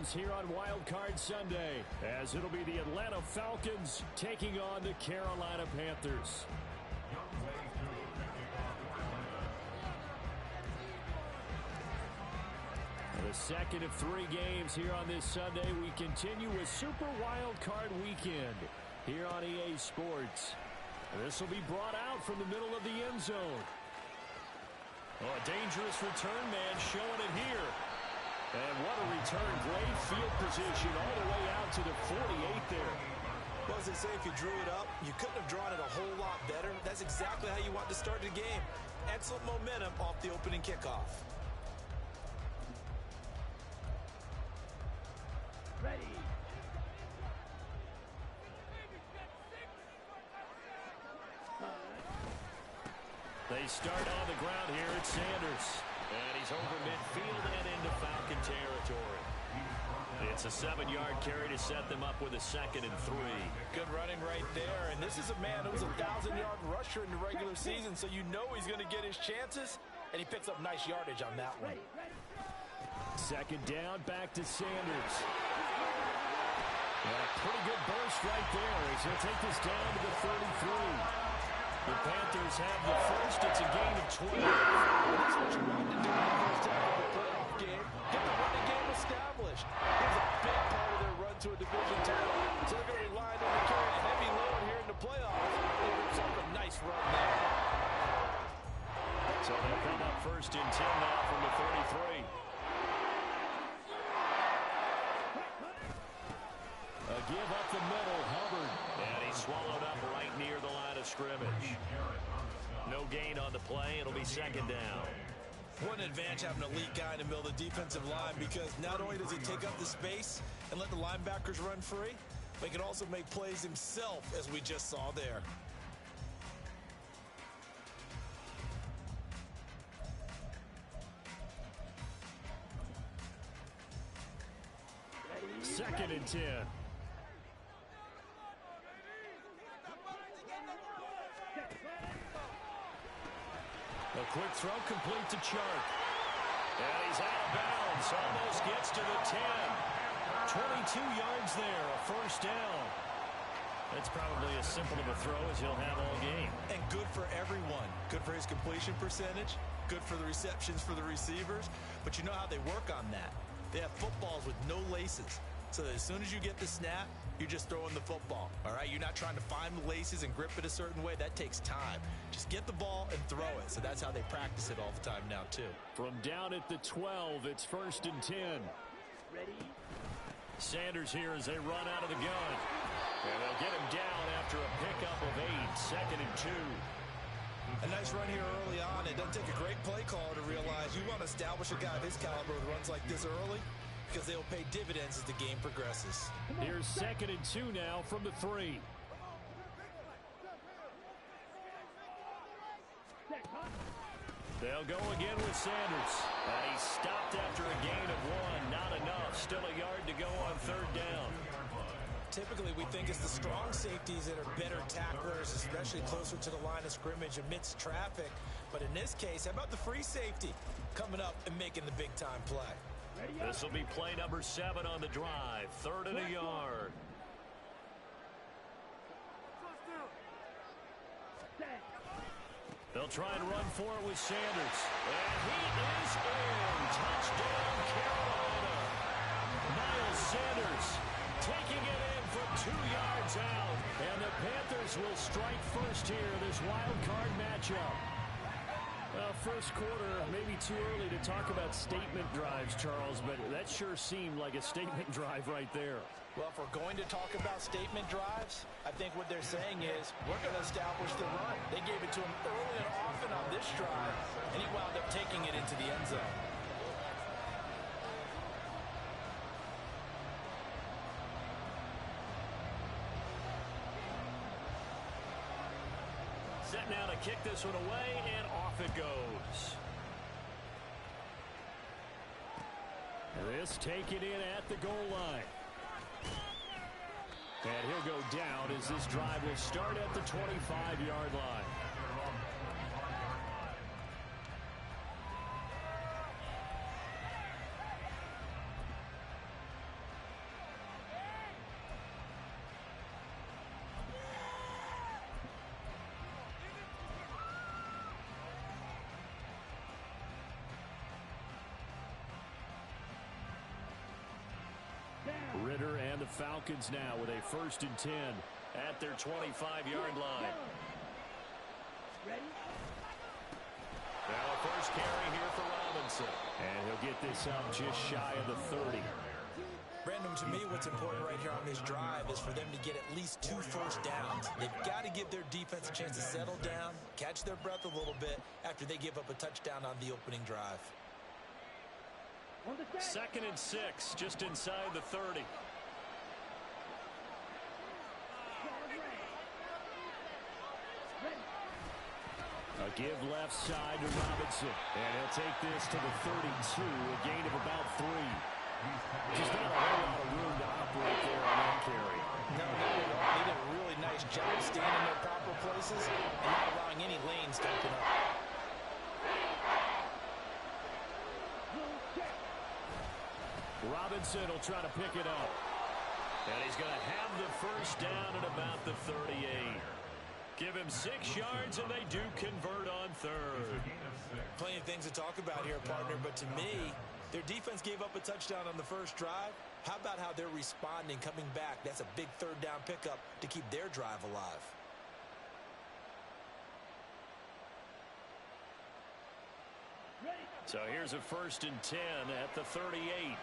games here on Wild Card Sunday, as it'll be the Atlanta Falcons taking on the Carolina Panthers. The second of 3 games here on this Sunday. We continue with Super Wild Card Weekend here on EA Sports. This will be brought out from the middle of the end zone. Oh, a dangerous return man showing it here. And what a return. Great field position all the way out to the 48 there. Well, as they say, if you drew it up, you couldn't have drawn it a whole lot better. That's exactly how you want to start the game. Excellent momentum off the opening kickoff. Ready. They start on the ground here at Sanders. And he's over midfield and into Falcon territory. It's a 7-yard carry to set them up with a 2nd and 3. Good running right there. And this is a man who's a 1,000-yard rusher in the regular season, so you know he's going to get his chances. And he picks up nice yardage on that one. 2nd down, back to Sanders. And a pretty good burst right there as he'll take this down to the 33. The Panthers have the first. It's a gain of 12. That's what you want to do in the first half of a playoff game. Get the running game established. Here's a big part of their run to a division title. So they're going to rely on the carry a heavy load here in the playoffs. They rips up a nice run there. So they'll come up 1st and 10 now from the 33. A give up the middle, Hubbard. And he's swallowed up right near the line of scrimmage. No gain on the play. It'll be 2nd down. What an advantage having an elite guy in the middle of the defensive line, because not only does he take up the space and let the linebackers run free, but he can also make plays himself, as we just saw there. Second and 10. A quick throw complete to Chark. And he's out of bounds. Almost gets to the 10. 22 yards there, a 1st down. That's probably as simple of a throw as he'll have all game. And good for everyone. Good for his completion percentage. Good for the receptions for the receivers. But you know how they work on that. They have footballs with no laces. So that as soon as you get the snap, you're just throwing the football. All right, you're not trying to find the laces and grip it a certain way. That takes time. Just get the ball and throw it. So that's how they practice it all the time now, too. From down at the 12, it's 1st and 10. Ready. Sanders here as they run out of the gun. And they'll get him down after a pickup of 8, 2nd and 2. A nice run here early on. It doesn't take a great play caller to realize you want to establish a guy of his caliber who runs like this early, because they'll pay dividends as the game progresses. Here's 2nd and 2 now from the 3. They'll go again with Sanders. And he's stopped after a gain of 1. Not enough. Still a yard to go on 3rd down. Typically, we think it's the strong safeties that are better tacklers, especially closer to the line of scrimmage amidst traffic. But in this case, how about the free safety coming up and making the big-time play? This will be play number 7 on the drive. 3rd and a yard. They'll try and run for it with Sanders. And he is in. Touchdown, Carolina. Miles Sanders taking it in from 2 yards out. And the Panthers will strike first here, this wild card matchup. Well, first quarter, maybe too early to talk about statement drives, Charles, but that sure seemed like a statement drive right there. Well, if we're going to talk about statement drives, I think what they're saying is we're going to establish the run. They gave it to him early and often on this drive, and he wound up taking it into the end zone. Set now to kick this one away, and off it goes. This taken in at the goal line. And he'll go down as this drive will start at the 25-yard line. the Falcons now with a 1st and 10 at their 25-yard line. Ready? Now a first carry here for Robinson. And he'll get this up just shy of the 30. Brandon, to me, what's important right here on this drive is for them to get at least 2 first downs. They've got to give their defense a chance to settle down, catch their breath a little bit after they give up a touchdown on the opening drive. 2nd and 6, just inside the 30. A give left side to Robinson. And he'll take this to the 32, a gain of about 3. Just not a whole lot of room to operate there on that carry. No, not at all. They did a really nice job staying in their proper places and not allowing any lanes to open up. Robinson will try to pick it up. And he's going to have the first down at about the 38. Give him 6 yards, and they do convert on 3rd. Plenty of things to talk about here, partner, but to me, their defense gave up a touchdown on the first drive. How about how they're responding, coming back? That's a big 3rd down pickup to keep their drive alive. So here's a 1st and 10 at the 38.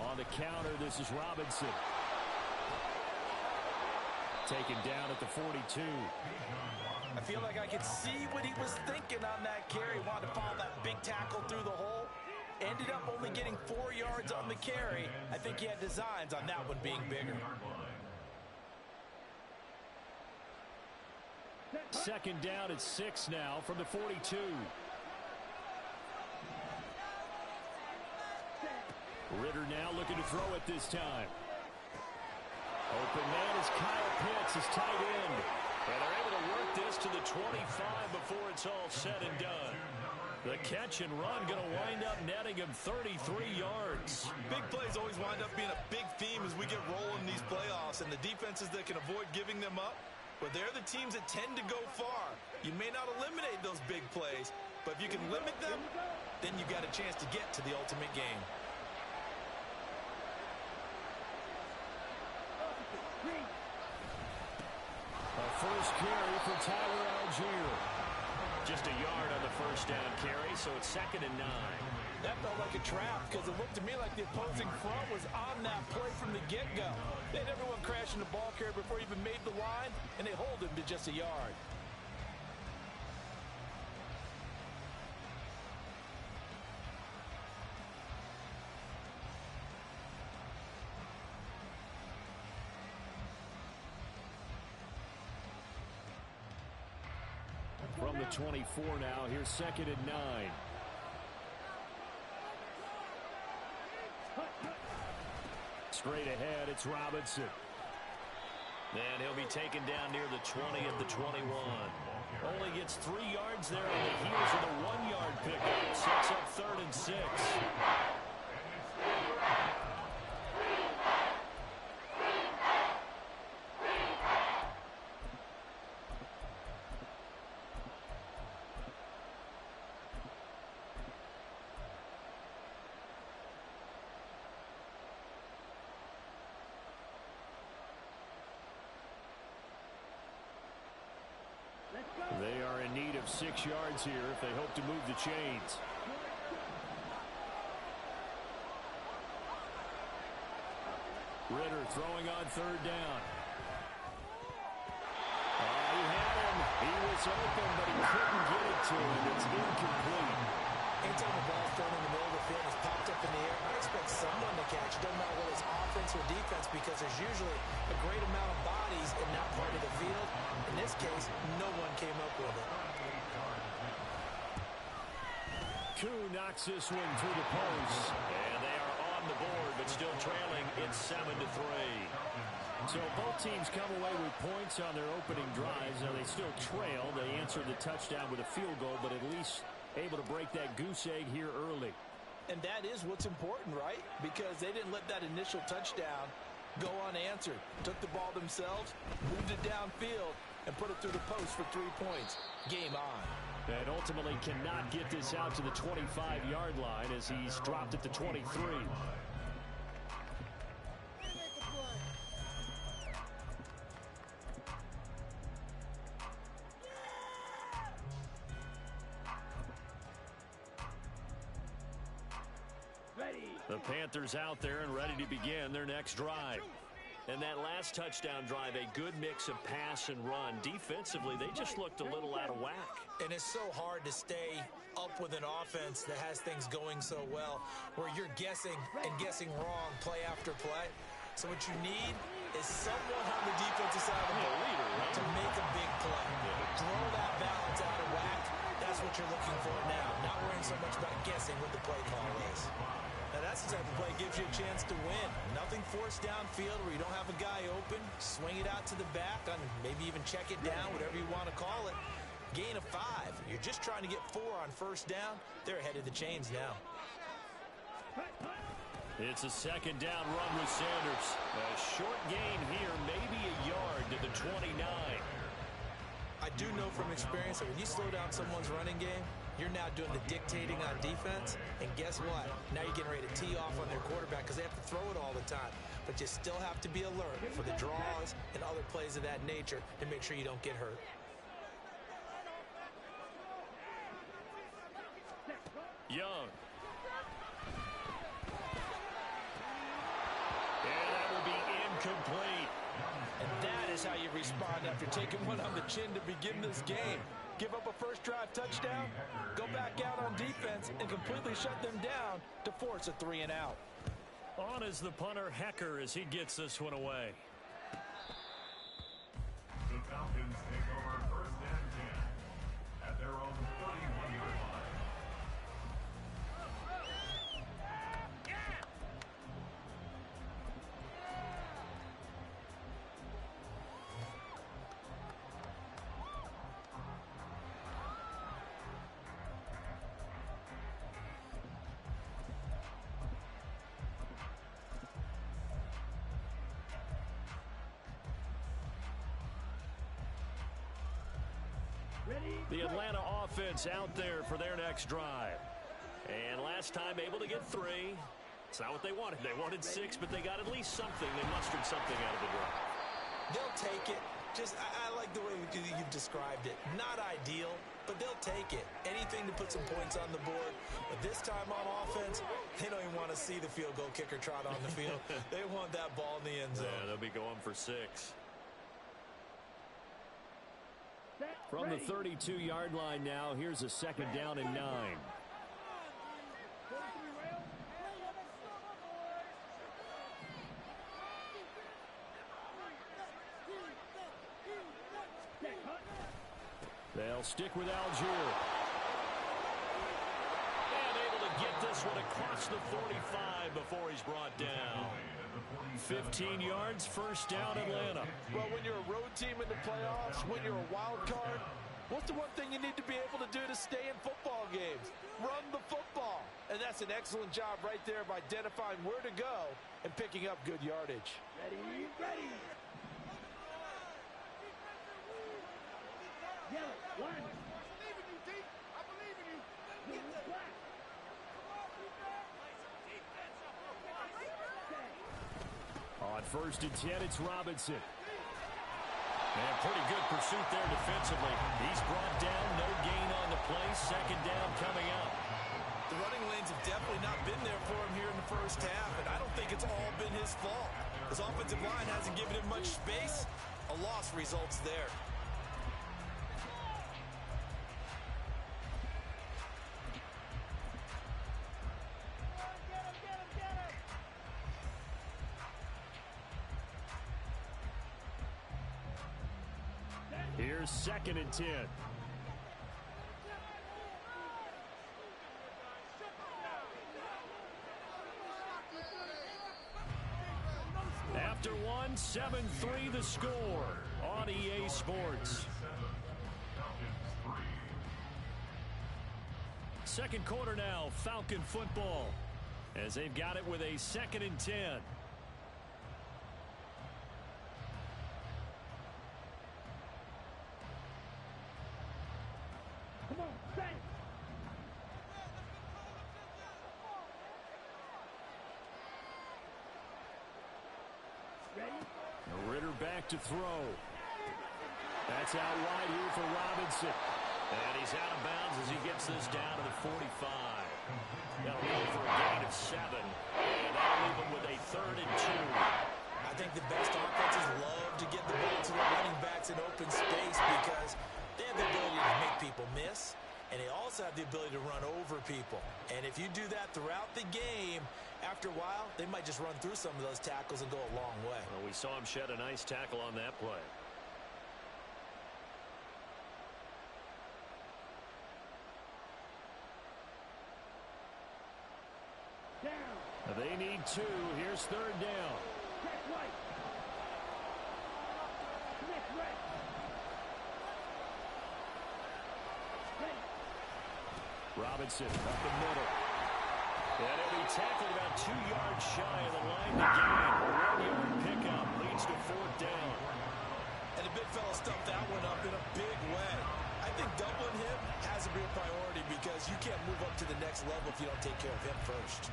On the counter, this is Robinson. Taken down at the 42. I feel like I could see what he was thinking on that carry. Wanted to follow that big tackle through the hole. Ended up only getting 4 yards on the carry. I think he had designs on that one being bigger. 2nd down at 6 now from the 42. Ritter now looking to throw it this time. Open man is Kyle Pitts, his tight end. And they're able to work this to the 25 before it's all said and done. The catch and run going to wind up netting him 33 yards. Big plays always wind up being a big theme as we get rolling these playoffs, and the defenses that can avoid giving them up, but they're the teams that tend to go far. You may not eliminate those big plays, but if you can limit them, then you got a chance to get to the ultimate game. A first carry for Tyler Algier. Just a yard on the first down carry, so it's 2nd and 9. That felt like a trap because it looked to me like the opposing front was on that play from the get-go. They had everyone crashing the ball carrier before he even made the line, and they hold him to just a yard. From the 24 now, here's 2nd and 9. Straight ahead, it's Robinson. And he'll be taken down near the 20 at the 21. Only gets 3 yards there on the heels of the 1-yard pickup. Sets up 3rd and 6. They are in need of 6 yards here if they hope to move the chains. Ritter throwing on 3rd down. He had him. He was open, but he couldn't get it to him. It's incomplete. Anytime the ball's thrown in the middle of the field, it's popped up in the air, I expect someone to catch it. Doesn't matter whether it's offense or defense, because there's usually a great amount of bodies in that part of the field. In this case, no one came up with it. Koo knocks this one through the post. And they are on the board, but still trailing. It's 7-3. So both teams come away with points on their opening drives. Now they still trail. They answered the touchdown with a field goal, but at least able to break that goose egg here early. And that is what's important, right? Because they didn't let that initial touchdown go unanswered. Took the ball themselves, moved it downfield, and put it through the post for 3 points. Game on. And ultimately cannot get this out to the 25-yard line as he's dropped at the 23. The Panthers out there and ready to begin their next drive. And that last touchdown drive, a good mix of pass and run. Defensively, they just looked a little out of whack. And it's so hard to stay up with an offense that has things going so well, where you're guessing and guessing wrong play after play. So what you need is someone on the defensive side of the ball to make a big play. Throw that balance out of whack. That's what you're looking for now. Not worrying so much about guessing what the play call is. Now that's the type of play that gives you a chance to win. Nothing forced downfield where you don't have a guy open. Swing it out to the back, on maybe even check it down, whatever you want to call it. Gain of 5. You're just trying to get 4 on first down. They're ahead of the chains now. It's a second down run with Sanders. A short gain here, maybe a yard to the 29. I do know from experience that when you slow down someone's running game, you're now doing the dictating on defense. And guess what? Now you're getting ready to tee off on their quarterback because they have to throw it all the time. But you still have to be alert for the draws and other plays of that nature to make sure you don't get hurt. Young. And that will be incomplete. And that is how you respond after taking one on the chin to begin this game. Give up a first drive touchdown, go back out on defense, and completely shut them down to force a 3 and out. On is the punter, Hecker, as he gets this one away. The Falcons take over first and 10 at their own 31-yard line. The Atlanta offense out there for their next drive. And last time able to get 3. It's not what they wanted. They wanted 6, but they got at least something. They mustered something out of the drive. They'll take it. I like the way you've described it. Not ideal, but they'll take it. Anything to put some points on the board. But this time on offense, they don't even want to see the field goal kicker trot on the field. They want that ball in the end zone. Yeah, they'll be going for 6. From the 32-yard line now, here's a second down and 9. They'll stick with Algier. And able to get this one across the 45 before he's brought down. 15 yards, first down, Atlanta. Well, when you're a road team in the playoffs, when you're a wild card, what's the one thing you need to be able to do to stay in football games? Run the football. And that's an excellent job right there of identifying where to go and picking up good yardage. Ready, ready. Yellow, 1. I believe in you, D. I believe in you. Get the black. On first and 10, it's Robinson. And pretty good pursuit there defensively. He's brought down, no gain on the play. Second down coming up. The running lanes have definitely not been there for him here in the first half, and I don't think it's all been his fault. His offensive line hasn't given him much space. A loss results there. Here's second and 10. After one, 7-3 the score on EA Sports. Second quarter now, Falcon football, as they've got it with a second and 10. Come on. back to throw. That's out wide here for Robinson. And he's out of bounds as he gets this down to the 45. That'll go for a gain of 7. And that'll leave him with a 3rd and 2. I think the best offenses love to get the ball to the running backs in open space because they have the ability to make people miss, and they also have the ability to run over people. And if you do that throughout the game, after a while, they might just run through some of those tackles and go a long way. Well, we saw him shed a nice tackle on that play. They need 2. Here's 3rd down. Robinson up the middle. And he'll be tackled about 2 yards shy of the line to gain. A 1-yard pickup leads to 4th down. And the big fella stuffed that one up in a big way. I think doubling him has to be a priority because you can't move up to the next level if you don't take care of him first.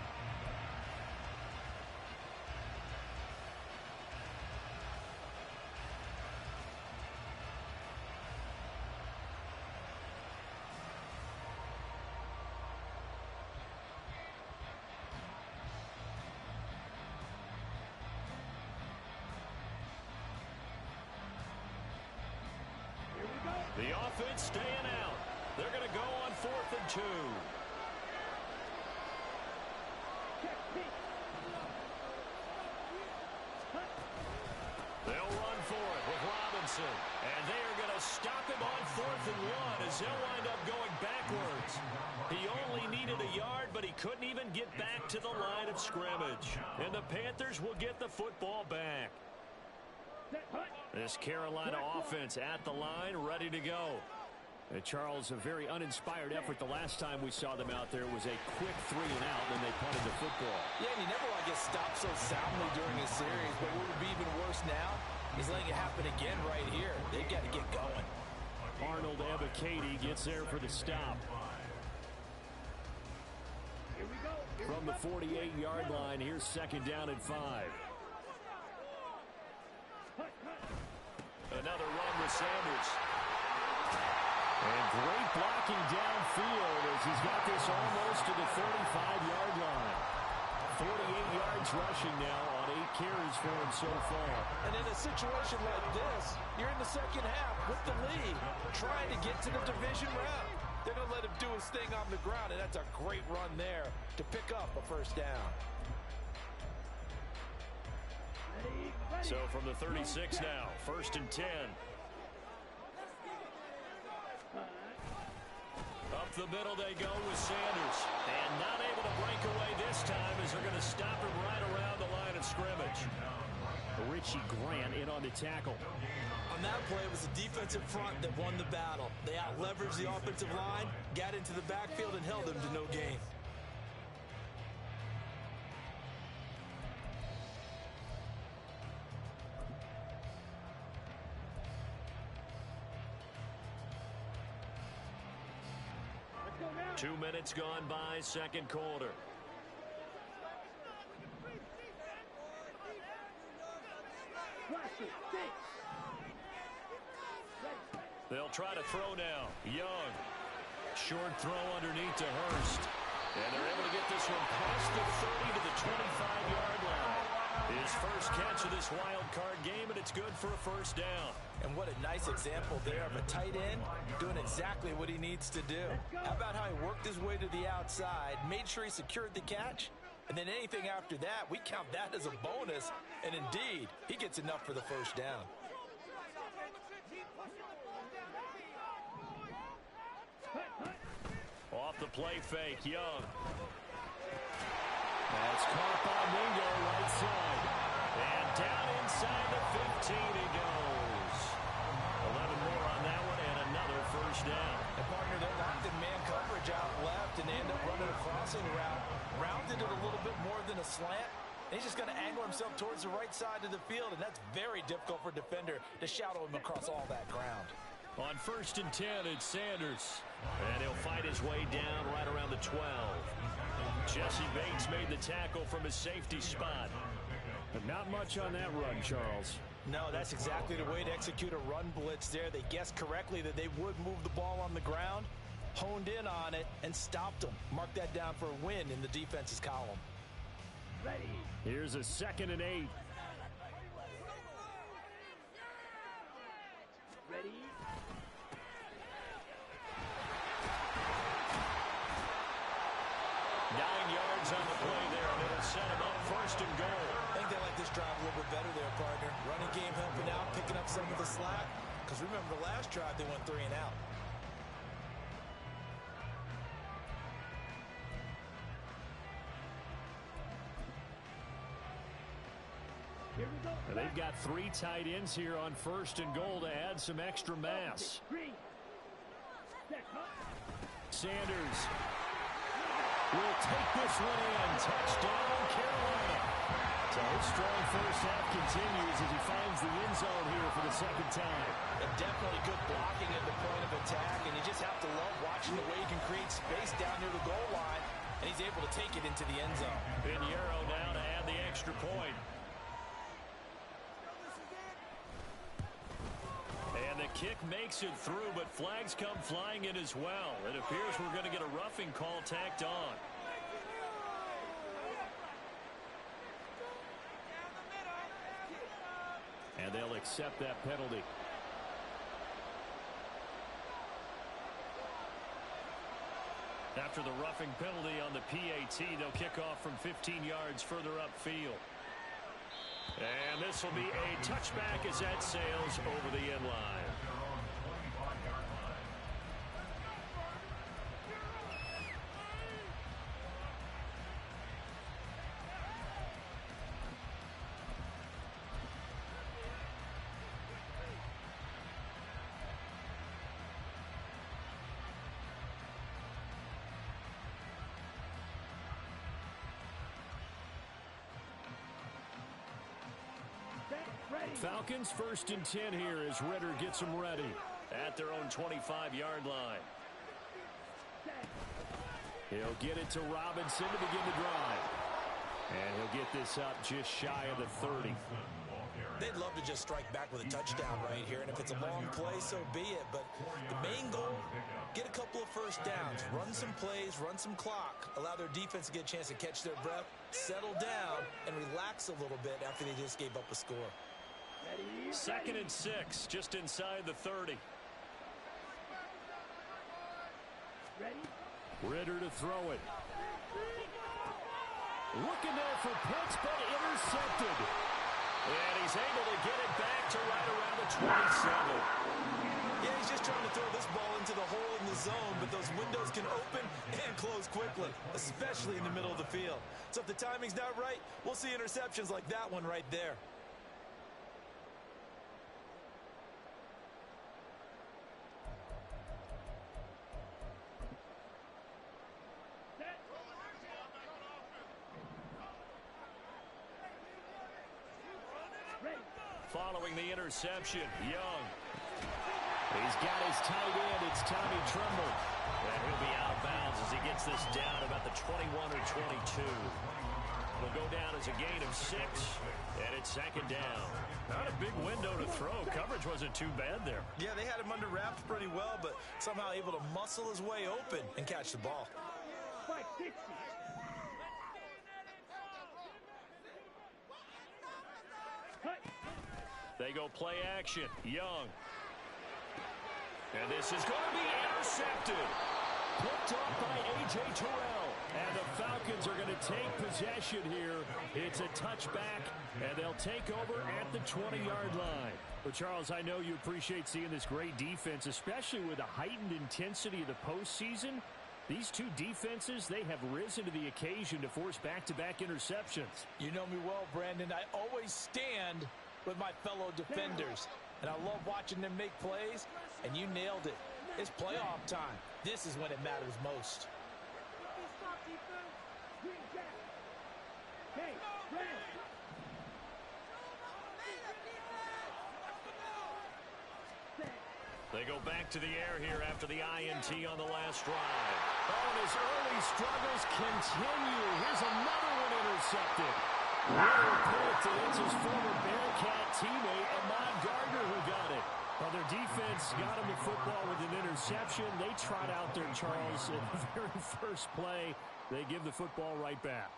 The offense staying out. They're going to go on 4th and 2. They'll run for it with Robinson. And they are going to stop him on 4th and 1 as he'll wind up going backwards. He only needed a yard, but he couldn't even get back to the line of scrimmage. And the Panthers will get the football back. This Carolina offense at the line, ready to go. And Charles, a very uninspired effort the last time we saw them out there was a quick 3 and out, and they punted the football. Yeah, and you never want to get stopped so soundly during a series, but what would be even worse now is letting it happen again right here. They've got to get going. Arnold Ebiketie gets there for the stop. From the 48-yard line, here's 2nd down and 5. Another run with Sanders. And great blocking downfield as he's got this almost to the 45-yard line. 48 yards rushing now on 8 carries for him so far. And in a situation like this, you're in the second half with the lead, trying to get to the division round. They're going to let him do his thing on the ground, and that's a great run there to pick up a 1st down. So from the 36 now, 1st and 10. Up the middle they go with Sanders. And not able to break away this time as they're going to stop him right around the line of scrimmage. Richie Grant in on the tackle. On that play, it was the defensive front that won the battle. They out-leveraged the offensive line, got into the backfield, and held them to no gain. Two minutes gone by, 2nd quarter. They'll try to throw now. Young. Short throw underneath to Hurst. And they're able to get this one past the 30 to the 25-yard line. His first catch of this wild card game, and it's good for a 1st down. And what a nice example there of a tight end doing exactly what he needs to do. How about how he worked his way to the outside, made sure he secured the catch, and then anything after that, we count that as a bonus. And indeed, he gets enough for the 1st down. Off the play fake, Young. That's caught by Mingo right side. And down inside the 15 he goes. 11 more on that one and another 1st down. And partner, they're locked in man coverage out left, and they end up running a crossing route. Rounded it a little bit more than a slant. And he's just going to angle himself towards the right side of the field, and that's very difficult for a defender to shadow him across all that ground. On 1st and 10, it's Sanders. And he'll fight his way down right around the 12. Jesse Bates made the tackle from his safety spot. But not much on that run, Charles. No, that's exactly the way to execute a run blitz there. They guessed correctly that they would move the ball on the ground, honed in on it, and stopped them. Mark that down for a win in the defense's column. Here's a 2nd and 8. Ready? 9 yards on the play there, and it'll set him up 1st and goal. I think they like this drive a little bit better there, partner. Running game helping out, picking up some of the slack. Because remember, the last drive, they went 3 and out. Here we go. And they've got 3 tight ends here on 1st and goal to add some extra mass. Sanders will take this one in. Touchdown, Carolina. So his strong first half continues as he finds the end zone here for the 2nd time. And definitely good blocking at the point of attack, and you just have to love watching the way he can create space down near the goal line, and he's able to take it into the end zone. Pinheiro now to add the extra point. And the kick makes it through, but flags come flying in as well. It appears we're going to get a roughing call tacked on. And they'll accept that penalty. After the roughing penalty on the PAT, they'll kick off from 15 yards further upfield. And this will be a touchback as that sails over the end line. Falcons 1st and 10 here as Ritter gets them ready at their own 25-yard line. He'll get it to Robinson to begin the drive. And he'll get this up just shy of the 30. They'd love to just strike back with a touchdown right here, and if it's a long play, so be it. But the main goal, get a couple of first downs, run some plays, run some clock, allow their defense to get a chance to catch their breath, settle down, and relax a little bit after they just gave up a score. 2nd and 6, just inside the 30. Ritter to throw it. Looking there for Pitts, but intercepted. And he's able to get it back to right around the 27. Yeah, he's just trying to throw this ball into the hole in the zone, but those windows can open and close quickly, especially in the middle of the field. So if the timing's not right, we'll see interceptions like that one right there. Following the interception, Young. He's got his tight end. It's Tommy Tremble. And he'll be out of bounds as he gets this down about the 21 or 22. Will go down as a gain of 6, and it's 2nd down. Not a big window to throw. Coverage wasn't too bad there. Yeah, they had him under wraps pretty well, but somehow able to muscle his way open and catch the ball. They go play action. Young. And this is going to be intercepted. Picked up by A.J. Terrell. And the Falcons are going to take possession here. It's a touchback, and they'll take over at the 20-yard line. Well, Charles, I know you appreciate seeing this great defense, especially with the heightened intensity of the postseason. These two defenses, they have risen to the occasion to force back-to-back interceptions. You know me well, Brandon. I always stand with my fellow defenders, and I love watching them make plays, and you nailed it. It's playoff time. This is when it matters most. They go back to the air here after the INT on the last drive. Oh, and his early struggles continue. Here's another one intercepted. Really picked, and it's his former Bearcat teammate, Ahmad Gardner, who got it. Well, their defense got him the football with an interception. They trot out there, Charles, in the very first play. They give the football right back.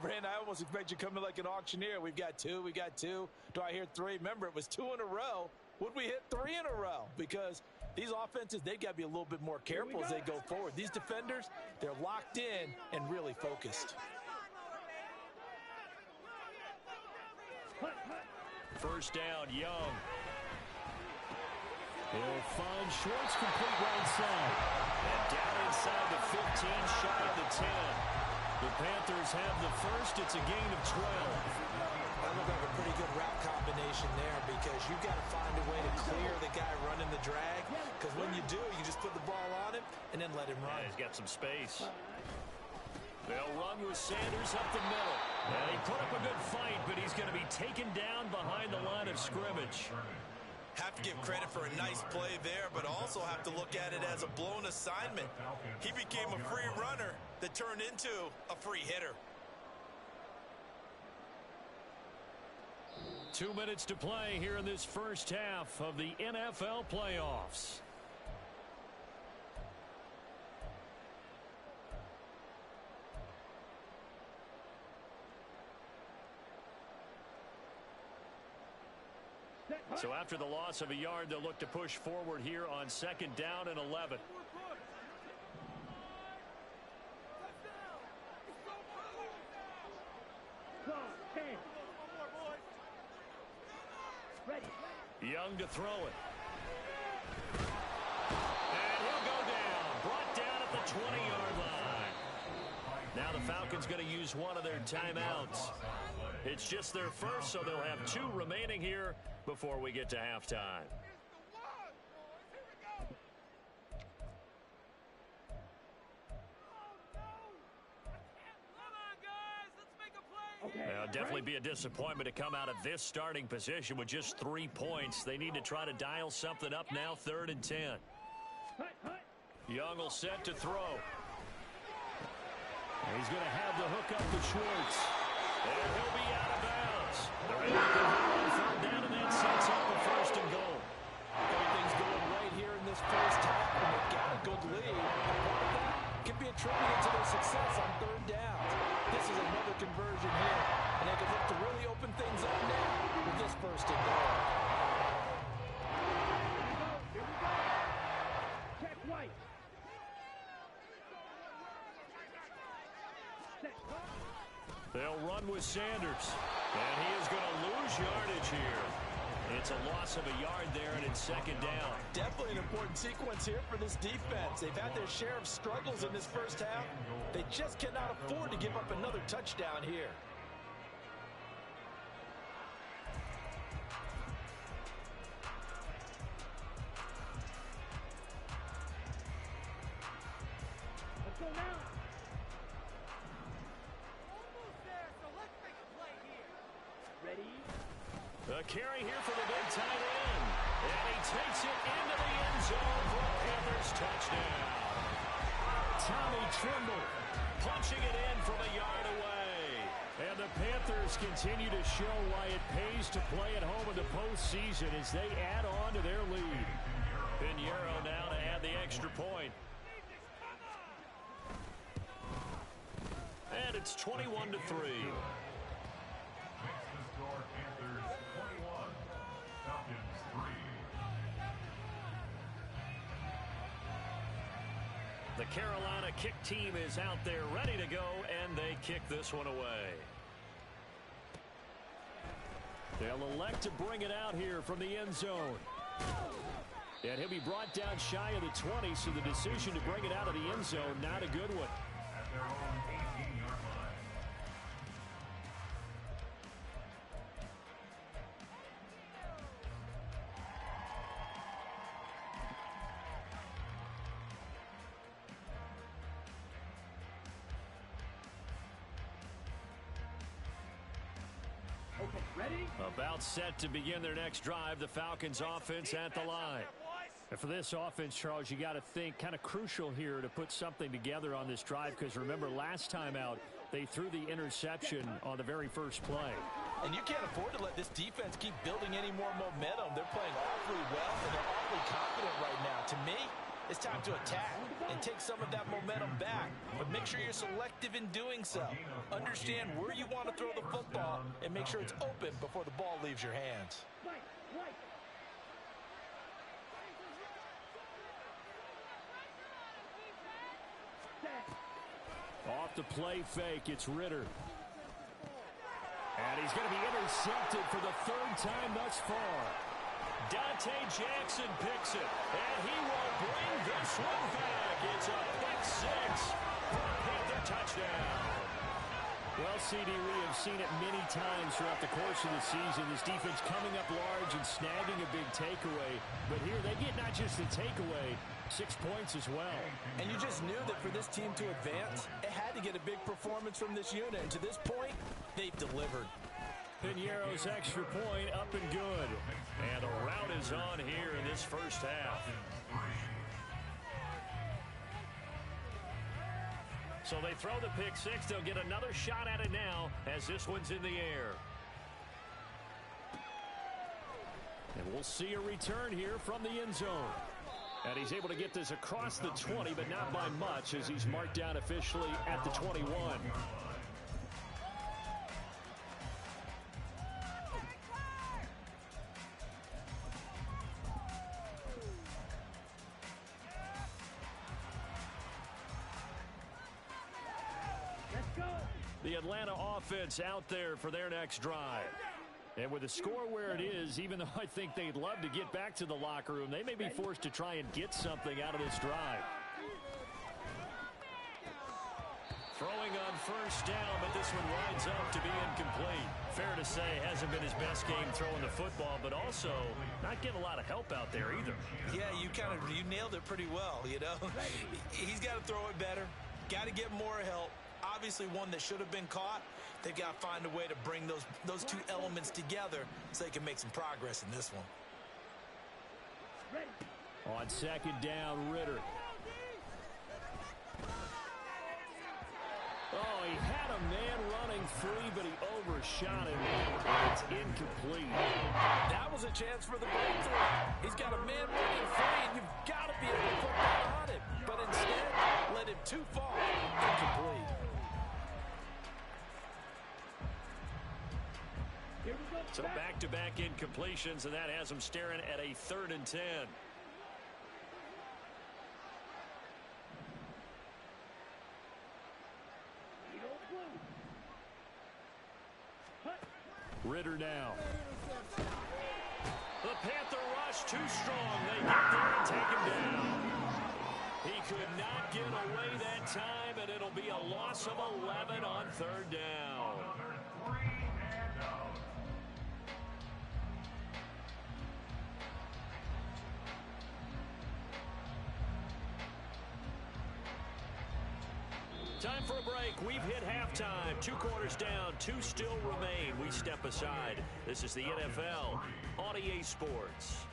Brandon, I almost expect you coming like an auctioneer. We've got two. We got two. Do I hear three? Remember, it was 2 in a row. Would we hit 3 in a row? Because these offenses, they got to be a little bit more careful as they go forward. These defenders, they're locked in and really focused. First down, Young. He'll find Schwartz complete right side. And down inside the 15, shy of the 10. The Panthers have the first. It's a gain of 12. That looked like a pretty good route combination there because you've got to find a way to clear the guy running the drag. Because when you do, you just put the ball on him and then let him run. Yeah, he's got some space. They'll run with Sanders up the middle. And he put up a good fight, but he's going to be taken down behind the line of scrimmage. Have to give credit for a nice play there, but also have to look at it as a blown assignment. He became a free runner that turned into a free hitter. 2 minutes to play here in this first half of the NFL playoffs. So after the loss of a yard, they'll look to push forward here on 2nd down and 11. Young to throw it. And he'll go down. Brought down at the 20-yard line. Now the Falcons going to use one of their timeouts. It's just their first, so they'll have 2 remaining here before we get to halftime. It'll definitely be a disappointment to come out of this starting position with just 3 points. They need to try to dial something up now, 3rd and 10. Young will set to throw. He's going to have the hook up to Schwartz. And he'll be out of bounds. They're able to convert on 3rd down, and that sets up the 1st and goal. Everything's going right here in this first half, and they've got a good lead. Part of that can be attributed to their success on 3rd down. This is another conversion here, and they can look to really open things up now with this 1st and goal. Check right. They'll run with Sanders, and he is going to lose yardage here. It's a loss of a yard there, and it's 2nd down. Definitely an important sequence here for this defense. They've had their share of struggles in this first half. They just cannot afford to give up another touchdown here. Let's go now. Almost there, so let's make a play here. Ready? The carry here for the big tight end. And he takes it into the end zone for a Panthers touchdown. Tommy Tremble punching it in from a yard away. And the Panthers continue to show why it pays to play at home in the postseason as they add on to their lead. Pinheiro now to add the extra point. And it's 21-3. Makes the score Panthers 21, Falcons 3. The Carolina kick team is out there ready to go, and they kick this one away. They'll elect to bring it out here from the end zone. And he'll be brought down shy of the 20, so the decision to bring it out of the end zone, not a good one. At their own 18-yard line. Okay, ready? About set to begin their next drive, the Falcons offense at the line. And for this offense, Charles, you got to think kind of crucial here to put something together on this drive because remember last time out, They threw the interception on the very first play. And you can't afford to let this defense keep building any more momentum. They're playing awfully well, and they're awfully confident right now. To me, it's time to attack and take some of that momentum back. But make sure you're selective in doing so. Understand where you want to throw the football and make sure it's open before the ball leaves your hands. Off the play fake, it's Ritter. And he's going to be intercepted for the third time thus far. Dante Jackson picks it, and he will bring this one back. It's a pick six for a Panther touchdown. Well, CD, we have seen it many times throughout the course of the season. This defense coming up large and snagging a big takeaway. But here they get not just the takeaway, 6 points as well. And you just knew that for this team to advance, it had to get a big performance from this unit. And to this point, they've delivered. Piñeiro's extra point up and good. And a rout is on here in this first half. So they throw the pick six. They'll get another shot at it now as this one's in the air. And we'll see a return here from the end zone. And he's able to get this across the 20, but not by much as he's marked down officially at the 21. The Atlanta offense out there for their next drive. And with the score where it is, even though I think they'd love to get back to the locker room, they may be forced to try and get something out of this drive. Throwing on first down, but this one winds up to be incomplete. Fair to say, hasn't been his best game throwing the football, but also not getting a lot of help out there either. Yeah, you nailed it pretty well, you know. He's got to throw it better, got to get more help. Obviously one that should have been caught. They've got to find a way to bring those two elements together so they can make some progress in this one. On second down, Ritter. Oh, he had a man running free, but he overshot him, and it's incomplete. That was a chance for the breakthrough. He's got a man running free, and you've got to be able to put that on him. But instead, let him too far. Incomplete. So back-to-back incompletions, and that has them staring at a 3rd and 10. Ritter now. The Panther rush too strong. They get there and take him down. He could not get away that time, and it'll be a loss of 11 on 3rd down. Time for a break. We've hit halftime. 2 quarters down. 2 still remain. We step aside. This is the NFL on EA Sports.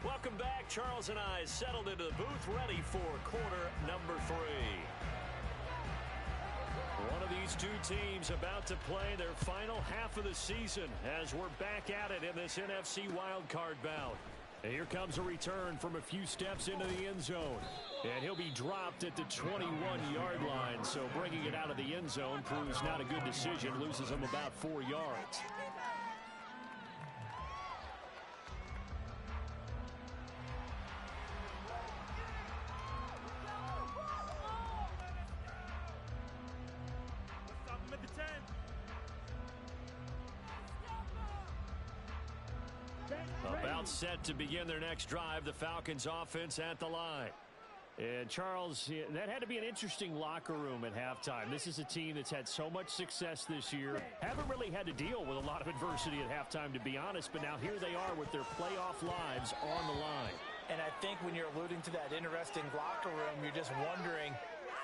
Welcome back. Charles and I settled into the booth, ready for quarter number 3. One of these two teams about to play their final half of the season as we're back at it in this NFC wildcard bout. And here comes a return from a few steps into the end zone. And he'll be dropped at the 21-yard line. So bringing it out of the end zone proves not a good decision. Loses him about 4 yards. About set to begin their next drive, the Falcons offense at the line. And Charles, that had to be an interesting locker room at halftime. This is a team that's had so much success this year. Haven't really had to deal with a lot of adversity at halftime, to be honest, but now here they are with their playoff lives on the line. And I think when you're alluding to that interesting locker room, you're just wondering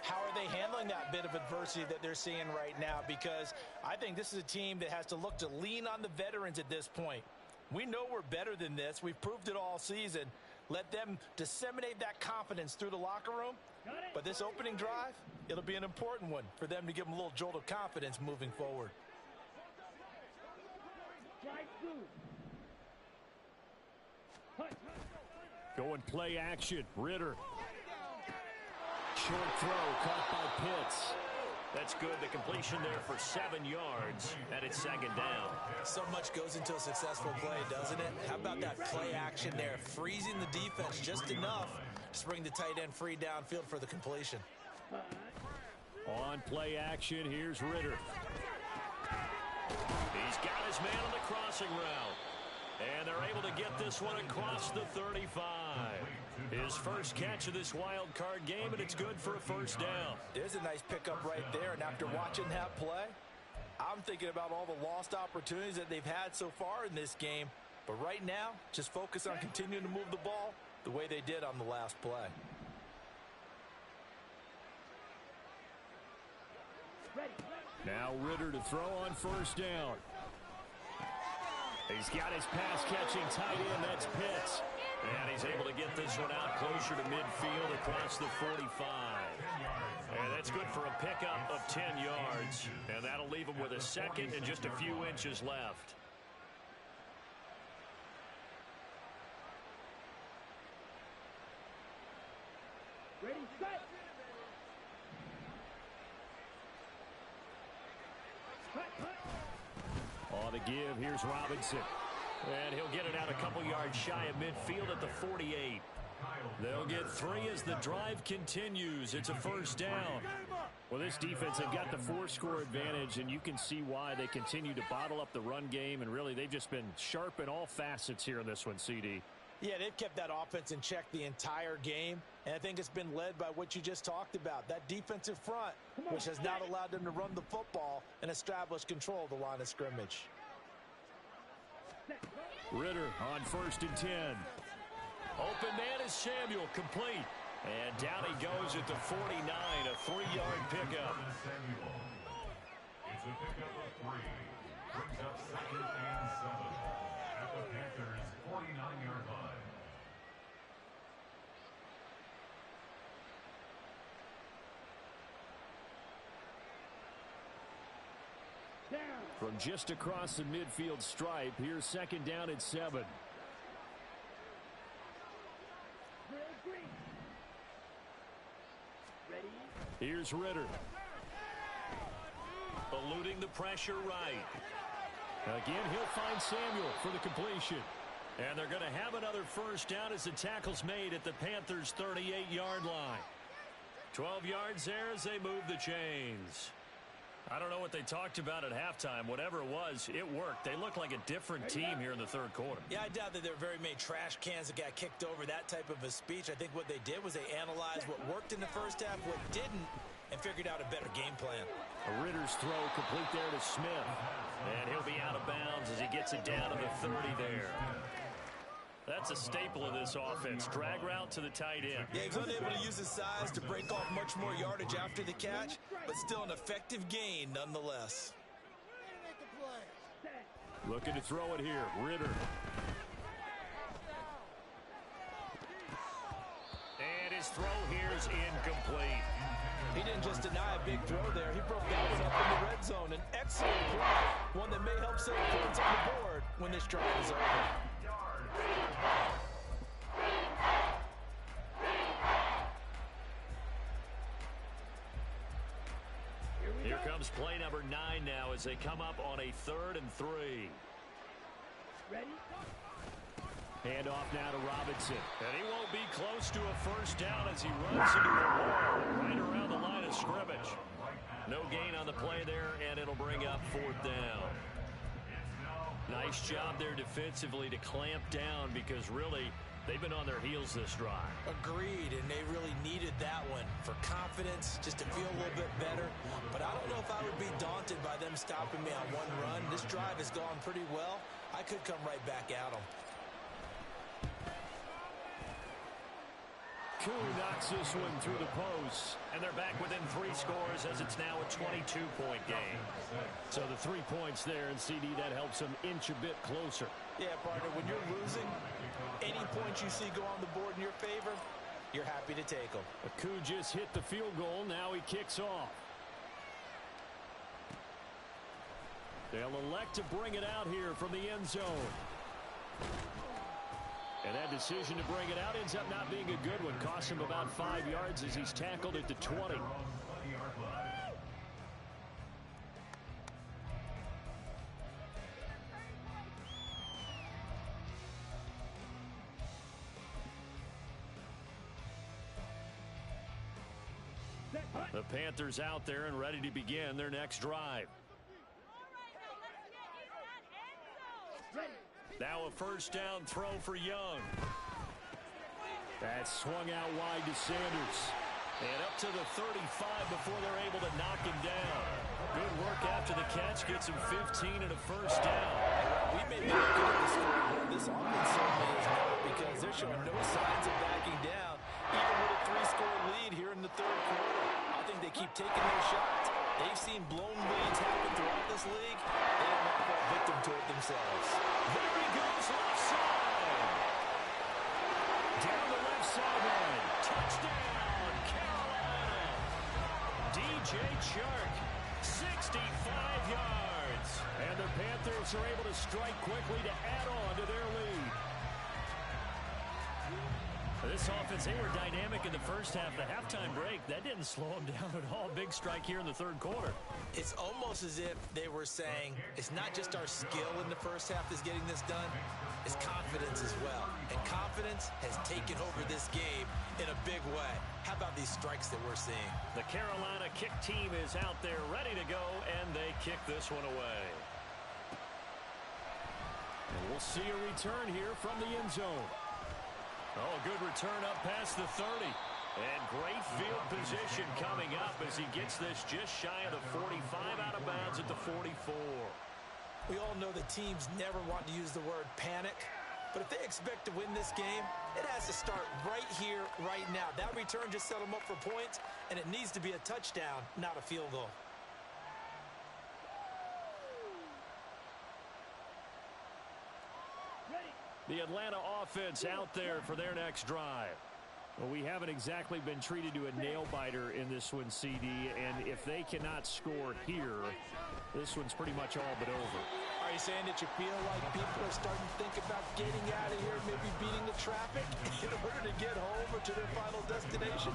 how are they handling that bit of adversity that they're seeing right now? Because I think this is a team that has to look to lean on the veterans at this point. We know we're better than this. We've proved it all season. Let them disseminate that confidence through the locker room. But this opening drive, it'll be an important one for them to give them a little jolt of confidence moving forward. Going play action. Ritter. Short throw caught by Pitts. That's good. The completion there for 7 yards, and it's second down. So much goes into a successful play, doesn't it? How about that play action there? Freezing the defense just enough to bring the tight end free downfield for the completion. On play action, here's Ritter. He's got his man on the crossing route. And they're able to get this one across the 35. His first catch of this wild card game, and it's good for a first down. There's a nice pickup right there, and after watching that play, I'm thinking about all the lost opportunities that they've had so far in this game. But right now, just focus on continuing to move the ball the way they did on the last play. Now Ritter to throw on first down. He's got his pass-catching tight end, that's Pitts. And he's able to get this one out closer to midfield across the 45. And that's good for a pickup of 10 yards. And that'll leave him with a second and just a few inches left. Ready, set. On the give, here's Robinson. And he'll get it out a couple yards shy of midfield at the 48. They'll get 3 as the drive continues. It's a first down. Well, this defense, they've got the 4-score advantage, and you can see why they continue to bottle up the run game. And really, they've just been sharp in all facets here in this one, CD. Yeah, they've kept that offense in check the entire game, and I think it's been led by what you just talked about, that defensive front, which has not allowed them to run the football and establish control of the line of scrimmage. Ritter on 1st and 10. Open man is Samuel, complete. And down he goes at the 49, a 3-yard pickup. It's a pickup of 3. Brings up 2nd and 7 at the Panthers' 49-yard line. From just across the midfield stripe, here's 2nd down at 7. Here's Ritter. Eluding the pressure right. Again, he'll find Samuel for the completion. And they're going to have another first down as the tackle's made at the Panthers' 38-yard line. 12 yards there as they move the chains. I don't know what they talked about at halftime. Whatever it was, it worked. They look like a different team here in the 3rd quarter. Yeah, I doubt that there were very many trash cans that got kicked over, that type of a speech. I think what they did was they analyzed what worked in the first half, what didn't, and figured out a better game plan. A Ritter's throw complete there to Smith. And he'll be out of bounds as he gets it down to the 30 there. That's a staple of this offense. Drag route to the tight end. Yeah, he's unable to use his size to break off much more yardage after the catch, but still an effective gain nonetheless. Looking to throw it here. Ritter. And his throw here is incomplete. He didn't just deny a big throw there. He broke that one up in the red zone. An excellent play. One that may help save points on the board when this drive is over. Here comes play number 9 now as they come up on a 3rd and 3. Ready? Hand off now to Robinson. And he won't be close to a first down as he runs into the wall right around the line of scrimmage. No gain on the play there, and it'll bring up 4th down. Nice job there defensively to clamp down because really they've been on their heels this drive. Agreed, and they really needed that one for confidence, just to feel a little bit better. But I don't know if I would be daunted by them stopping me on one run. This drive has gone pretty well. I could come right back at them. Koo knocks this one through the post. And they're back within 3 scores as it's now a 22-point game. So the 3 points there, and CD, that helps them inch a bit closer. Yeah, partner, when you're losing, any points you see go on the board in your favor, you're happy to take them. Koo just hit the field goal. Now he kicks off. They'll elect to bring it out here from the end zone. And that decision to bring it out ends up not being a good one. Costs him about 5 yards as he's tackled at the 20. The Panthers out there and ready to begin their next drive. Now a first down throw for Young. That's swung out wide to Sanders. And up to the 35 before they're able to knock him down. Good work after the catch. Gets him 15 and a first down. We may be looking at the scoreboard. This offense certainly is not, because they're showing no signs of backing down, even with a 3-score lead here in the third quarter. I think they keep taking their shots. They've seen blown leads happen throughout this league. They don't want to fall victim to it themselves. There he goes, left side. Down the left sideline. Touchdown, Carolina. DJ Chark, 65 yards. And the Panthers are able to strike quickly to add on to their lead. This offense, they were dynamic in the first half. The halftime break, that didn't slow them down at all. Big strike here in the third quarter. It's almost as if they were saying, it's not just our skill in the first half that's getting this done, it's confidence as well. And confidence has taken over this game in a big way. How about these strikes that we're seeing? The Carolina kick team is out there ready to go, and they kick this one away. And we'll see a return here from the end zone. Oh, good return up past the 30. And great field position coming up as he gets this just shy of the 45, out of bounds at the 44. We all know the teams never want to use the word panic, but if they expect to win this game, it has to start right here, right now. That return just set them up for points, and it needs to be a touchdown, not a field goal. The Atlanta offense out there for their next drive. Well, we haven't exactly been treated to a nail-biter in this one, CD, and if they cannot score here, this one's pretty much all but over. Are you saying that you feel like people are starting to think about getting out of here, maybe beating the traffic in order to get home or to their final destination?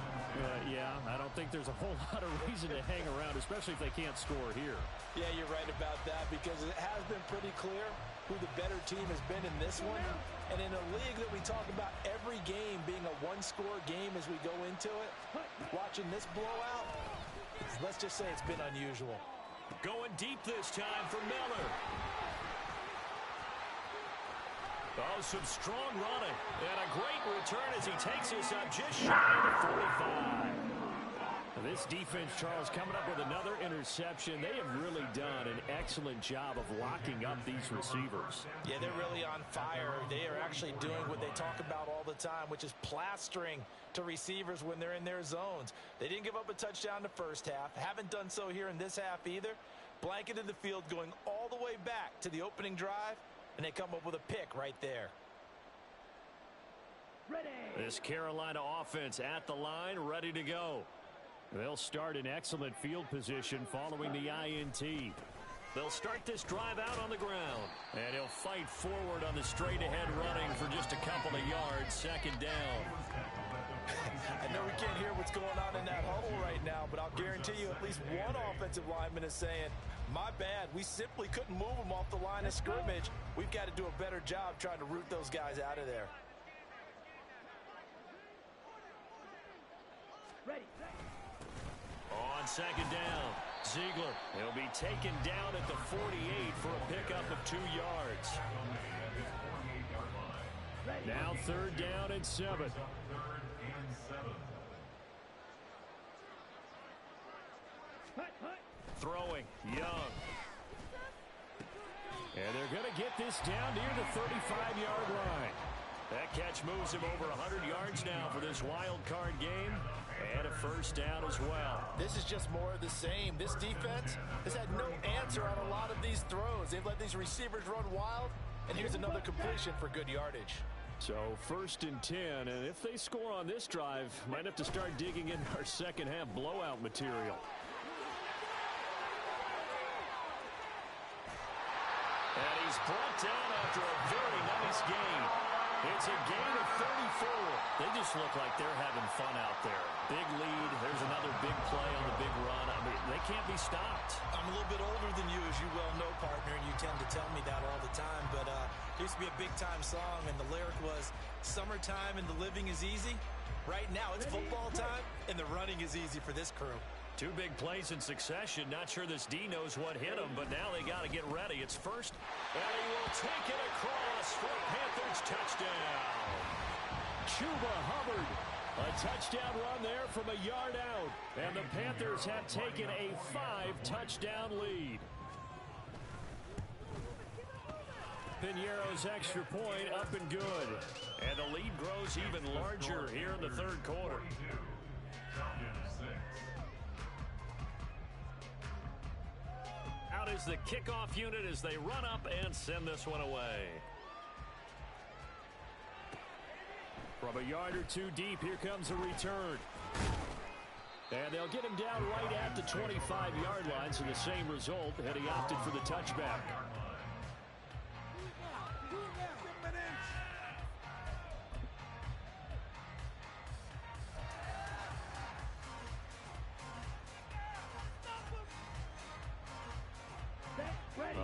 Yeah, I don't think there's a whole lot of reason to hang around, especially if they can't score here. Yeah, you're right about that, because it has been pretty clear who the better team has been in this one. And in a league that we talk about every game being a one-score game as we go into it, watching this blowout, let's just say it's been unusual. Going deep this time for Miller. Oh, some strong running. And a great return as he takes us up just shy of the 45. This defense, Charles, coming up with another interception. They have really done an excellent job of locking up these receivers. Yeah, they're really on fire. They are actually doing what they talk about all the time, which is plastering to receivers when they're in their zones. They didn't give up a touchdown in the first half. Haven't done so here in this half either. Blanketed the field going all the way back to the opening drive, and they come up with a pick right there. Ready. This Carolina offense at the line, ready to go. They'll start in excellent field position following the INT. They'll start this drive out on the ground. And he'll fight forward on the straight-ahead running for just a couple of yards. Second down. I know we can't hear what's going on in that huddle right now, but I'll guarantee you at least one offensive lineman is saying, my bad, we simply couldn't move them off the line of scrimmage. We've got to do a better job trying to root those guys out of there. Ready. On second down, Ziegler. He'll be taken down at the 48 for a pickup of 2 yards. Now third down and 7. Throwing, Young. And they're going to get this down near the 35-yard line. That catch moves him over 100 yards now for this wild card game, and a first down as well. This is just more of the same. This defense has had no answer on a lot of these throws. They've let these receivers run wild, and here's another completion for good yardage. So 1st and 10, and if they score on this drive, might have to start digging in our second half blowout material. And he's brought down after a very nice gain. It's a gain of 34. They just look like they're having fun out there. Big lead. There's another big play on the big run. I mean, they can't be stopped. I'm a little bit older than you, as you well know, partner, and you tend to tell me that all the time. But it used to be a big-time song, and the lyric was, "Summertime and the living is easy." Right now, it's football time, and the running is easy for this crew. 2 big plays in succession. Not sure this D knows what hit him, but now they got to get ready. It's first, and he will take it across for a Panthers touchdown. Chuba Hubbard, a touchdown run there from a yard out, and the Panthers have taken a 5-touchdown lead. Piñeiro's extra point up and good, and the lead grows even larger here in the 3rd quarter. Out is the kickoff unit as they run up and send this one away. From a yard or 2 deep, here comes a return. And they'll get him down right at the 25-yard line, so the same result, and he opted for the touchback.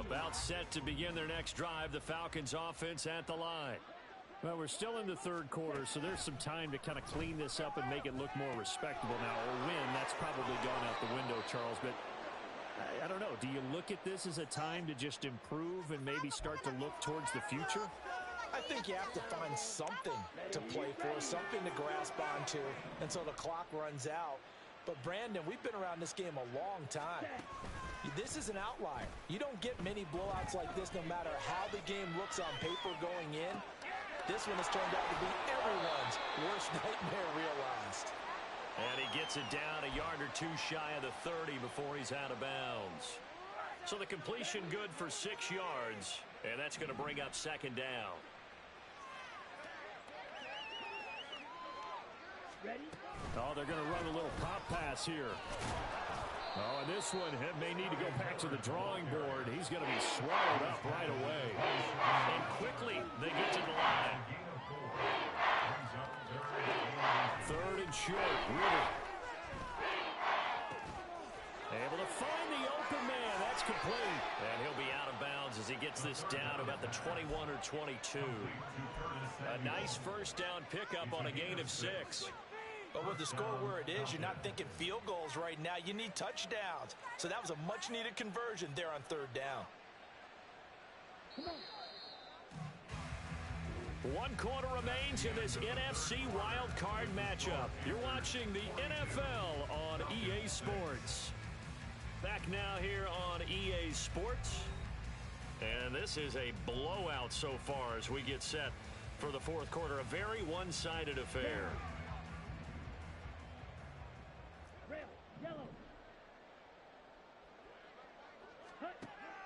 About set to begin their next drive, the Falcons offense at the line. Well, we're still in the 3rd quarter, so there's some time to kind of clean this up and make it look more respectable now. A win, that's probably gone out the window, Charles, but I don't know. Do you look at this as a time to just improve and maybe start to look towards the future? I think you have to find something to play for, something to grasp onto until the clock runs out. But, Brandon, we've been around this game a long time. This is an outlier. You don't get many blowouts like this no matter how the game looks on paper going in. This one has turned out to be everyone's worst nightmare realized. And he gets it down a yard or 2 shy of the 30 before he's out of bounds. So the completion good for 6 yards, and that's going to bring up 2nd down. Ready? Oh, they're going to run a little pop pass here. Oh, and this one may need to go back to the drawing board. He's going to be swallowed up right away. And quickly, they get to the line. 3rd and short. Ritter. Able to find the open man. That's complete. And he'll be out of bounds as he gets this down about the 21 or 22. A nice first down pickup on a gain of 6. But with the score where it is, you're not thinking field goals right now. You need touchdowns. So that was a much-needed conversion there on 3rd down. 1 quarter remains in this NFC wildcard matchup. You're watching the NFL on EA Sports. Back now here on EA Sports. And this is a blowout so far as we get set for the 4th quarter. A very one-sided affair.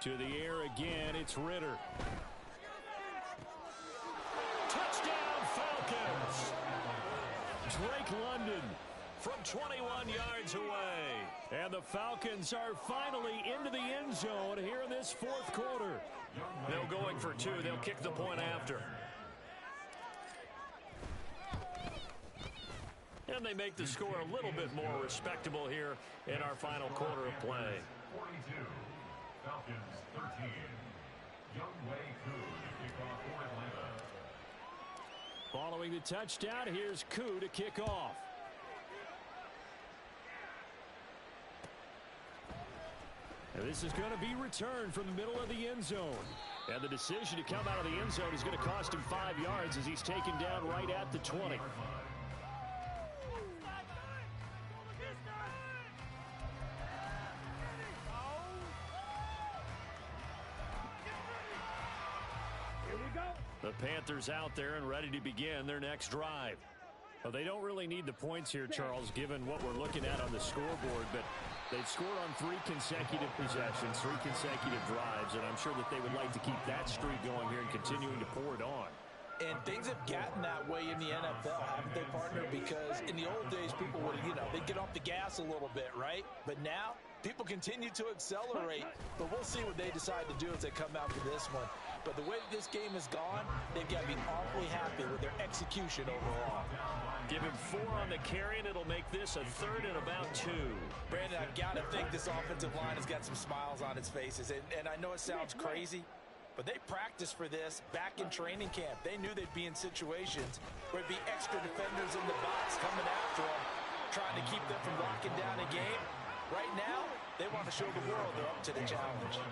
To the air again, it's Ritter. Touchdown Falcons! Drake London from 21 yards away. And the Falcons are finally into the end zone here in this 4th quarter. They're going for 2. They'll kick the point after. And they make the score a little bit more respectable here in our final quarter of play. 42, Falcons 13. Younghoe Koo to kick off for Atlanta. Following the touchdown, here's Koo to kick off. And this is going to be returned from the middle of the end zone. And the decision to come out of the end zone is going to cost him 5 yards as he's taken down right at the 20. Here we The Panthers out there and ready to begin their next drive. Well, they don't really need the points here, Charles, given what we're looking at on the scoreboard, but they've scored on 3 consecutive possessions, 3 consecutive drives, and I'm sure that they would like to keep that streak going here and continuing to pour it on. And things have gotten that way in the NFL, haven't they, partner? Because in the old days, people would, they'd get off the gas a little bit, right? But now, people continue to accelerate. But we'll see what they decide to do as they come out for this one. But the way that this game has gone, they've got to be awfully happy with their execution overall. Give him 4 on the carry, and it'll make this a 3rd and about 2. Brandon, I've got to think this offensive line has got some smiles on its faces. And I know it sounds crazy, but they practiced for this back in training camp. They knew they'd be in situations where it'd be extra defenders in the box coming after them, trying to keep them from locking down a game. Right now, they want to show the world they're up to the challenge.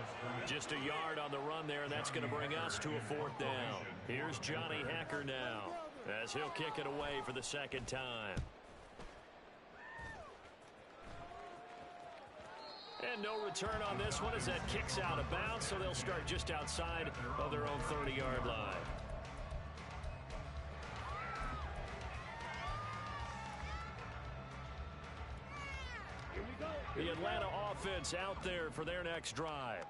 Just a yard on the run there, and that's going to bring us to a 4th down. Here's Johnny Hekker now, as he'll kick it away for the 2nd time. And no return on this one as that kicks out of bounds, so they'll start just outside of their own 30-yard line. The Atlanta offense out there for their next drive.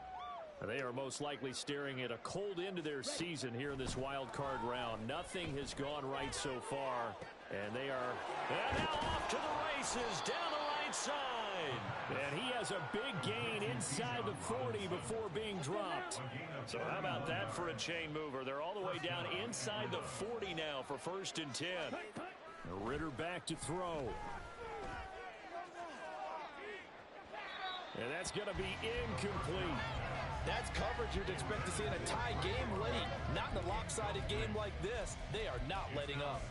They are most likely staring at a cold end to their season here in this wild card round. Nothing has gone right so far, and they are now off to the races down the right side. And he has a big gain inside the 40 before being dropped. So how about that for a chain mover? They're all the way down inside the 40 now for 1st and 10. Ritter back to throw. And that's going to be incomplete. That's coverage you'd expect to see in a tie game late. Not in a lopsided game like this. They are not letting up.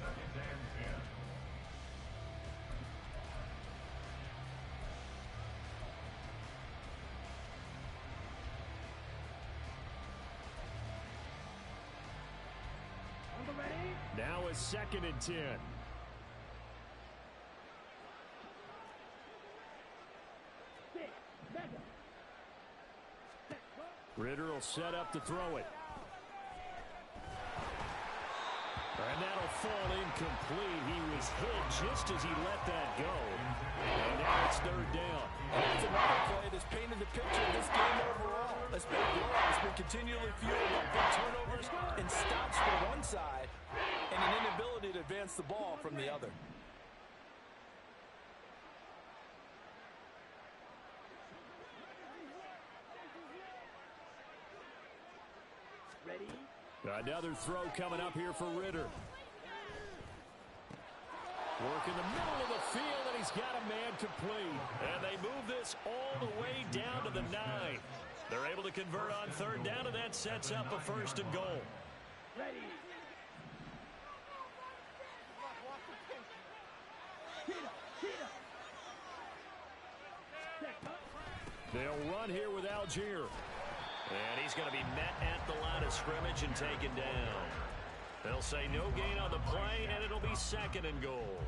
Now a 2nd and 10. Ritter will set up to throw it. And that'll fall incomplete. He was hit just as he let that go. And now it's 3rd down. That's another play that's painted the picture of this game overall. It's been blowouts, been continually fueled by big turnovers and stops for one side and an inability to advance the ball from the other. Another throw coming up here for Ritter. Work in the middle of the field, and he's got a man complete. And they move this all the way down to the 9. They're able to convert on 3rd down, and that sets up a 1st and goal. They'll run here with Algier. And he's going to be met at the line of scrimmage and taken down. They'll say no gain on the play, and it'll be 2nd and goal.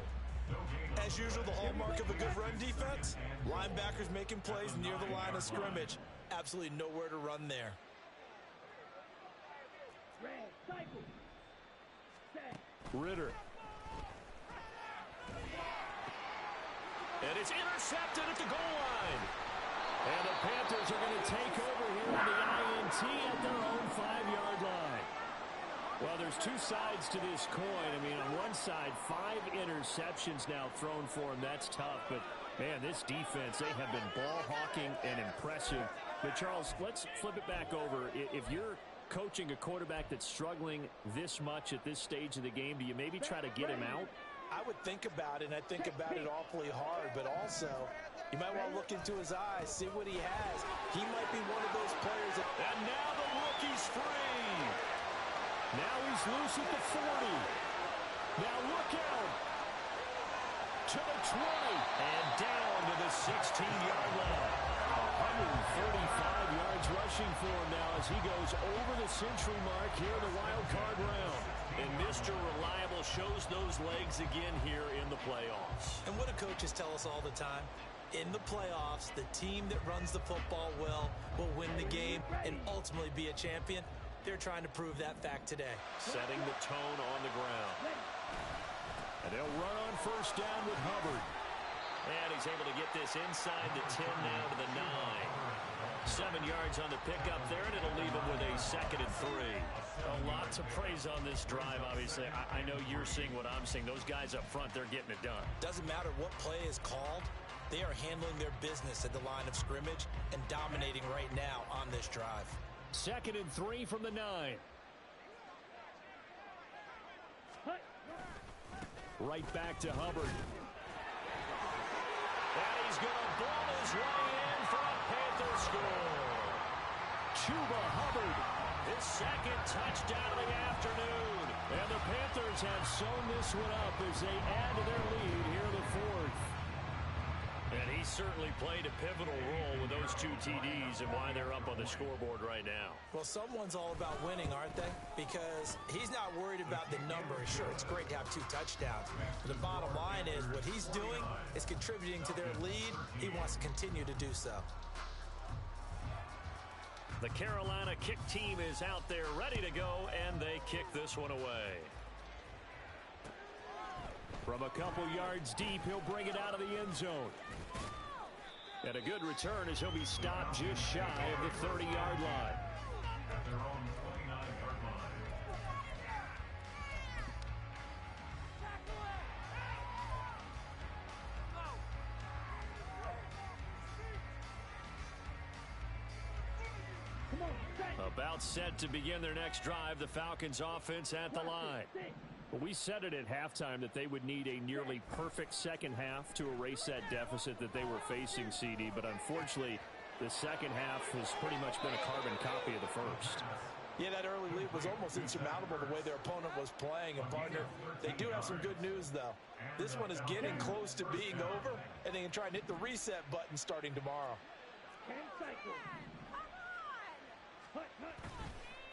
As usual, the hallmark of a good run defense, linebackers making plays near the line of scrimmage. Absolutely nowhere to run there. Ritter. And it's intercepted at the goal line. And the Panthers are going to take over here on the INT at their own 5-yard line. Well, there's 2 sides to this coin. I mean, on one side, 5 interceptions now thrown for him. That's tough. But, man, this defense, they have been ball hawking and impressive. But, Charles, let's flip it back over. If you're coaching a quarterback that's struggling this much at this stage of the game, do you maybe try to get him out? I would think about it, and I think about it awfully hard. But also, you might want to look into his eyes, see what he has. He might be one of those players. And now the rookie's free. Now he's loose at the 40. Now look out. To the 20. And down to the 16-yard line. 135 yards rushing for him now as he goes over the century mark here in the wild card round. And Mr. Reliable shows those legs again here in the playoffs. And what do coaches tell us all the time? In the playoffs, the team that runs the football well will win the game and ultimately be a champion. they're trying to prove that fact today. Setting the tone on the ground. And they'll run on first down with Hubbard. And he's able to get this inside the 10 now to the 9. 7 yards on the pickup there, and it'll leave him with a 2nd and 3. A lot to praise on this drive, obviously. I know you're seeing what I'm seeing. Those guys up front, they're getting it done. Doesn't matter what play is called. They are handling their business at the line of scrimmage and dominating right now on this drive. 2nd and 3 from the 9. Right back to Hubbard. And he's going to ball his way in for a Panther score. Chuba Hubbard, his 2nd touchdown of the afternoon. And the Panthers have sewn this one up as they add to their lead here in the 4th. And he certainly played a pivotal role with those 2 TDs and why they're up on the scoreboard right now. Well, someone's all about winning, aren't they? Because he's not worried about the number. Sure, it's great to have 2 touchdowns. But the bottom line is what he's doing is contributing to their lead. He wants to continue to do so. The Carolina kick team is out there ready to go, and they kick this one away. From a couple yards deep, he'll bring it out of the end zone. And a good return as he'll be stopped just shy of the 30-yard line. At their own 29-yard line. About set to begin their next drive, the Falcons offense at the line. Well, we said it at halftime that they would need a nearly perfect second half to erase that deficit that they were facing, CD. But unfortunately, the second half has pretty much been a carbon copy of the first. Yeah, that early lead was almost insurmountable the way their opponent was playing. And, partner, they do have some good news, though. This one is getting close to being over, and they can try and hit the reset button starting tomorrow.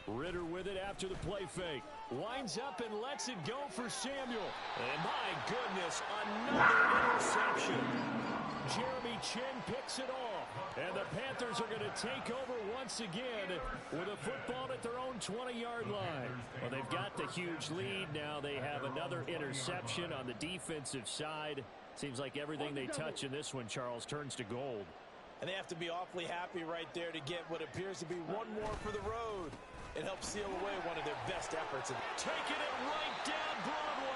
Ritter with it after the play fake. Winds up and lets it go for Samuel. And my goodness, another interception. Jeremy Chin picks it off. And the Panthers are going to take over once again with a football at their own 20-yard line. Well, they've got the huge lead. Now they have another interception on the defensive side. Seems like everything they touch in this one, Charles, turns to gold. And they have to be awfully happy right there to get what appears to be one more for the road. It helps seal away one of their best efforts. Taking it right down Broadway.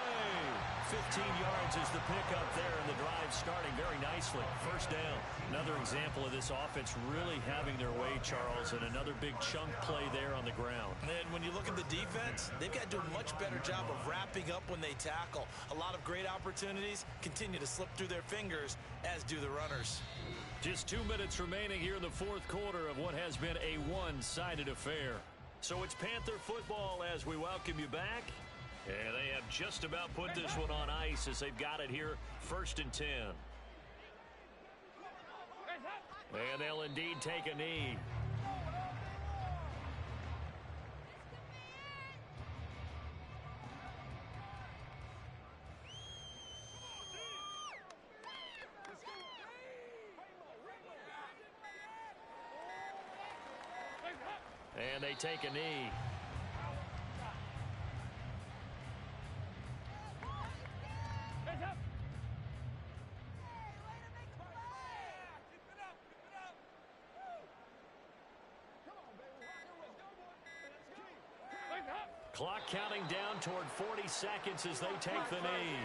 15 yards is the pickup there, and the drive starting very nicely. First down. Another example of this offense really having their way, Charles, and another big chunk play there on the ground. And when you look at the defense, they've got to do a much better job of wrapping up when they tackle. A lot of great opportunities continue to slip through their fingers, as do the runners. Just 2 minutes remaining here in the 4th quarter of what has been a one-sided affair. So it's Panther football as we welcome you back. And they have just about put this one on ice as they've got it here, 1st and 10. And they'll indeed take a knee. And they take a knee. Clock counting down toward 40 seconds as they take the knee.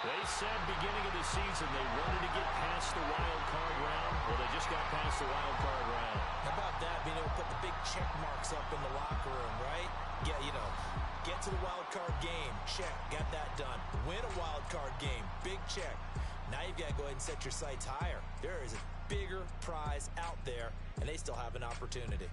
They said beginning of the season they wanted to get past the wild card round. Well, they just got past the wild card round. How about that, being able to put the big check marks up in the locker room, right? Yeah, you know, get to the wild card game, check, got that done. Win a wild card game, big check. Now you've got to go ahead and set your sights higher. There is a bigger prize out there, and they still have an opportunity.